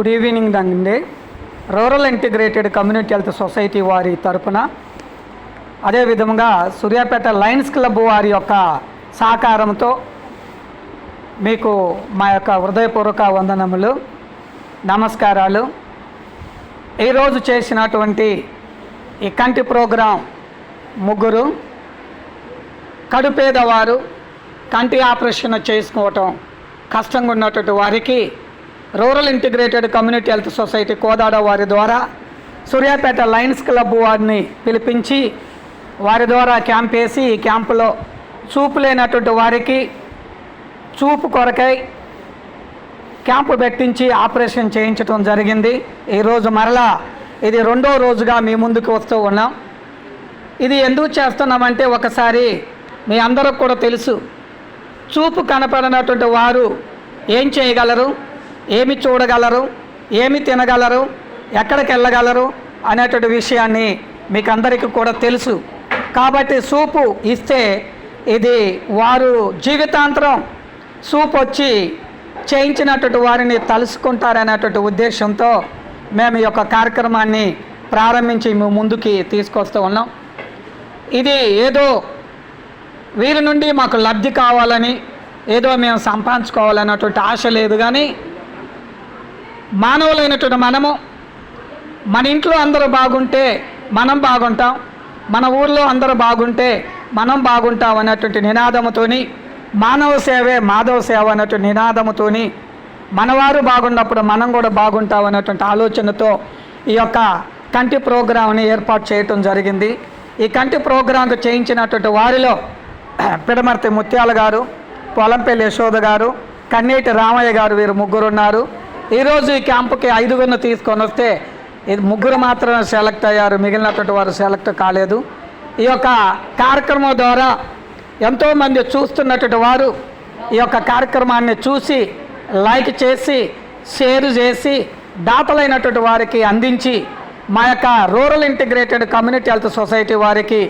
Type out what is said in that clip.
Good evening అండి. Rural integrated community health society వారి తరపున, అదేవిధంగా సూర్యాపేట లయన్స్ క్లబ్ వారి యొక్క సహకారంతో మీకు మా యొక్క హృదయపూర్వక వందనములు, నమస్కారాలు. ఈరోజు చేసినటువంటి ఈ కంటి ప్రోగ్రాం ముగ్గురు కడుపేదవారు కంటి ఆపరేషన్ చేసుకోవటం కష్టంగా ఉన్నటువంటి వారికి rural integrated community health society Kodad వారి ద్వారా సూర్యాపేట లయన్స్ క్లబ్ వారిని పిలిపించి వారి ద్వారా క్యాంప్ వేసి ఈ క్యాంపులో చూపు లేనటువంటి వారికి చూపు కొరకై క్యాంపు పెట్టించి ఆపరేషన్ చేయించడం జరిగింది. ఈరోజు మరలా ఇది రెండో రోజుగా మీ ముందుకు వస్తూ ఉన్నాం. ఇది ఎందుకు చేస్తున్నామంటే, ఒకసారి మీ అందరికి కూడా తెలుసు, చూపు కనపడినటువంటి వారు ఏం చేయగలరు, ఏమి చూడగలరు, ఏమి తినగలరు, ఎక్కడికి వెళ్ళగలరు అనేటువంటి విషయాన్ని మీకు అందరికీ కూడా తెలుసు. కాబట్టి చూపు ఇస్తే ఇది వారు జీవితాంతరం చూపు వచ్చి చేయించినటువంటి వారిని తలుసుకుంటారనేటువంటి ఉద్దేశంతో మేము ఈ యొక్క కార్యక్రమాన్ని ప్రారంభించి మేము ముందుకి తీసుకొస్తూ ఉన్నాం. ఇది ఏదో వీరి నుండి మాకు లబ్ధి కావాలని, ఏదో మేము సంపాదించుకోవాలన్నటువంటి ఆశ లేదు. కానీ మానవులైనటువంటి మనము, మన ఇంట్లో అందరూ బాగుంటే మనం బాగుంటాం, మన ఊర్లో అందరూ బాగుంటే మనం బాగుంటాం అన్నటువంటి నినాదముతోని, మానవ సేవే మాధవ సేవ అన్నటువంటి నినాదముతోని, మనవారు బాగున్నప్పుడు మనం కూడా బాగుంటాం అన్నటువంటి ఆలోచనతో ఈ యొక్క కంటి ప్రోగ్రాంని ఏర్పాటు చేయటం జరిగింది. ఈ కంటి ప్రోగ్రాంకు చేయించినటువంటి వారిలో పిడమర్తి ముత్యాల గారు, పొలంపల్లి యశోద గారు, కన్నేటి రామయ్య గారు, వీరు ముగ్గురు ఉన్నారు. ఈరోజు ఈ క్యాంపుకి 5గురిని తీసుకొని వస్తే ఇది ముగ్గురు మాత్రమే సెలెక్ట్ అయ్యారు, మిగిలినటువంటి వారు సెలెక్ట్ కాలేదు. ఈ యొక్క కార్యక్రమం ద్వారా ఎంతోమంది చూస్తున్నటువంటి వారు ఈ యొక్క కార్యక్రమాన్ని చూసి లైక్ చేసి షేర్ చేసి దాతలైనటువంటి వారికి అందించి మా యొక్క rural integrated community health society వారికి